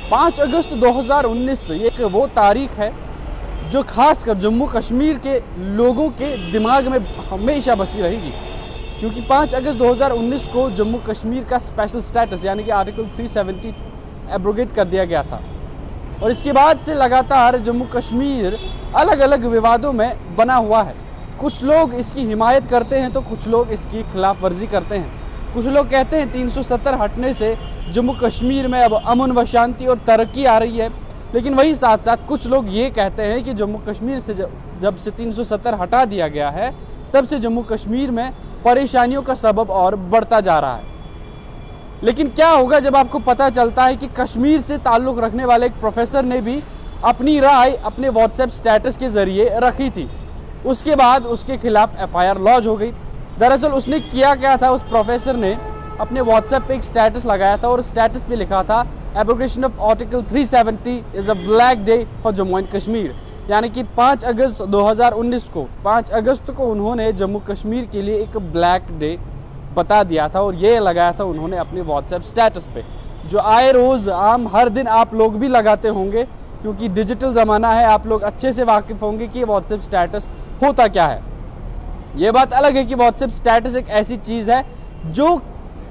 5 अगस्त 2019 ये एक वो तारीख है जो खासकर जम्मू कश्मीर के लोगों के दिमाग में हमेशा बसी रहेगी, क्योंकि 5 अगस्त 2019 को जम्मू कश्मीर का स्पेशल स्टेटस यानी कि आर्टिकल 370 एब्रोगेट कर दिया गया था। और इसके बाद से लगातार जम्मू कश्मीर अलग अलग विवादों में बना हुआ है। कुछ लोग इसकी हिमायत करते हैं तो कुछ लोग इसकी खिलाफ वर्जी करते हैं। कुछ लोग कहते हैं 370 हटने से जम्मू कश्मीर में अब अमन व शांति और तरक्की आ रही है, लेकिन वही साथ साथ कुछ लोग ये कहते हैं कि जम्मू कश्मीर से जब से 370 हटा दिया गया है तब से जम्मू कश्मीर में परेशानियों का सबब और बढ़ता जा रहा है। लेकिन क्या होगा जब आपको पता चलता है कि कश्मीर से ताल्लुक़ रखने वाले एक प्रोफेसर ने भी अपनी राय अपने व्हाट्सएप स्टेटस के ज़रिए रखी थी। उसके बाद उसके खिलाफ FIR लॉन्च हो गई। दरअसल उसने किया क्या था, उस प्रोफेसर ने अपने व्हाट्सएप पे एक स्टेटस लगाया था और स्टेटस पे लिखा था abrogation of article 370 is a black day for Jammu and Kashmir. यानी कि 5 अगस्त 2019 को 5 अगस्त को उन्होंने जम्मू कश्मीर के लिए एक ब्लैक डे बता दिया था और ये लगाया था उन्होंने अपने व्हाट्सएप स्टेटस पे, जो आए रोज़ आम हर दिन आप लोग भी लगाते होंगे, क्योंकि डिजिटल ज़माना है। आप लोग अच्छे से वाकिफ़ होंगे कि व्हाट्सएप स्टेटस होता क्या है। ये बात अलग है कि व्हाट्सएप स्टेटस एक ऐसी चीज़ है जो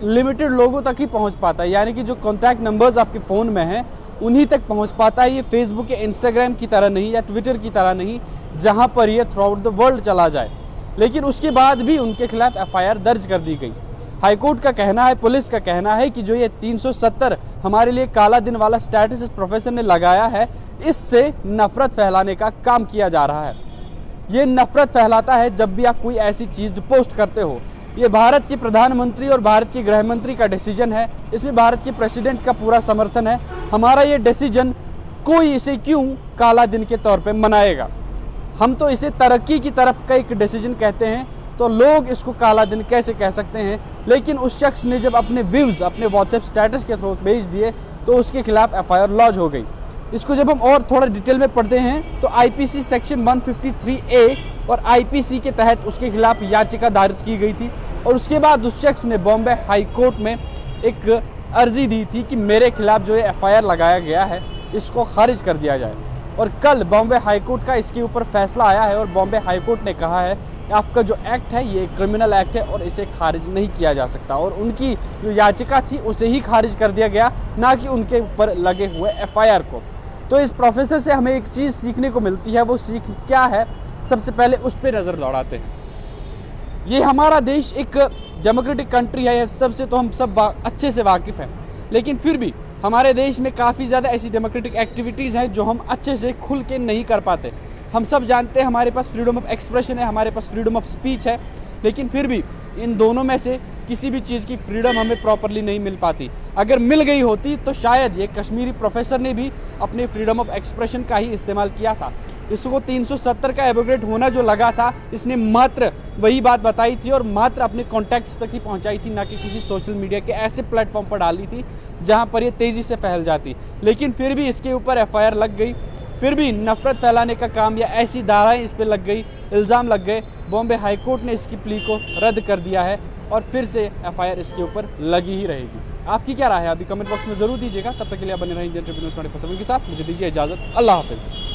लिमिटेड लोगों तक ही पहुंच पाता है, यानी कि जो कॉन्टैक्ट नंबर्स आपके फ़ोन में हैं उन्हीं तक पहुंच पाता है। ये फेसबुक या इंस्टाग्राम की तरह नहीं या ट्विटर की तरह नहीं जहां पर ये थ्रू आउट द वर्ल्ड चला जाए। लेकिन उसके बाद भी उनके खिलाफ FIR दर्ज कर दी गई। हाईकोर्ट का कहना है, पुलिस का कहना है कि जो ये 370 हमारे लिए काला दिन वाला स्टेटस इस प्रोफेसर ने लगाया है, इससे नफरत फैलाने का काम किया जा रहा है। ये नफरत फैलाता है जब भी आप कोई ऐसी चीज़ पोस्ट करते हो। ये भारत के प्रधानमंत्री और भारत के गृह मंत्री का डिसीजन है, इसमें भारत के प्रेसिडेंट का पूरा समर्थन है। हमारा ये डिसीजन कोई इसे क्यों काला दिन के तौर पे मनाएगा। हम तो इसे तरक्की की तरफ का एक डिसीजन कहते हैं, तो लोग इसको काला दिन कैसे कह सकते हैं। लेकिन उस शख्स ने जब अपने व्यूज़ अपने व्हाट्सएप स्टेटस के थ्रू भेज दिए तो उसके खिलाफ FIR लॉन्च हो गई। इसको जब हम और थोड़ा डिटेल में पढ़ते हैं तो IPC सेक्शन 153A और IPC के तहत उसके खिलाफ याचिका दायर की गई थी। और उसके बाद उस शख्स ने बॉम्बे हाई कोर्ट में एक अर्जी दी थी कि मेरे खिलाफ जो ये FIR लगाया गया है इसको खारिज कर दिया जाए। और कल बॉम्बे हाई कोर्ट का इसके ऊपर फैसला आया है और बॉम्बे हाई कोर्ट ने कहा है कि आपका जो एक्ट है ये क्रिमिनल एक्ट है और इसे खारिज नहीं किया जा सकता। और उनकी जो याचिका थी उसे ही खारिज कर दिया गया, ना कि उनके ऊपर लगे हुए FIR को। तो इस प्रोफेसर से हमें एक चीज़ सीखने को मिलती है, वो सीख क्या है, सबसे पहले उस पर नज़र दौड़ाते हैं। ये हमारा देश एक डेमोक्रेटिक कंट्री है, सबसे तो हम सब अच्छे से वाकिफ़ हैं, लेकिन फिर भी हमारे देश में काफ़ी ज़्यादा ऐसी डेमोक्रेटिक एक्टिविटीज़ हैं जो हम अच्छे से खुल के नहीं कर पाते। हम सब जानते हैं हमारे पास फ्रीडम ऑफ एक्सप्रेशन है, हमारे पास फ्रीडम ऑफ स्पीच है, लेकिन फिर भी इन दोनों में से किसी भी चीज़ की फ्रीडम हमें प्रॉपरली नहीं मिल पाती। अगर मिल गई होती तो शायद ये कश्मीरी प्रोफेसर ने भी अपने फ्रीडम ऑफ एक्सप्रेशन का ही इस्तेमाल किया था। इसको 370 का एब्रोगेट होना जो लगा था, इसने मात्र वही बात बताई थी और मात्र अपने कॉन्टैक्ट्स तक ही पहुंचाई थी, ना कि किसी सोशल मीडिया के ऐसे प्लेटफॉर्म पर डाली थी जहां पर ये तेज़ी से फैल जाती। लेकिन फिर भी इसके ऊपर FIR लग गई, फिर भी नफरत फैलाने का काम या ऐसी धाराएं इस पर लग गई, इल्ज़ाम लग गए। बॉम्बे हाई कोर्ट ने इसकी प्ली को रद्द कर दिया है और फिर से FIR इसके ऊपर लगी ही रहेगी। आपकी क्या राय है अभी कमेंट बॉक्स में ज़रूर दीजिएगा। तब तक के लिए आप बने रहें इंडियन ट्रिब्यून 24/7 के साथ। मुझे दीजिए इजाज़त। अल्लाह हाफिज़।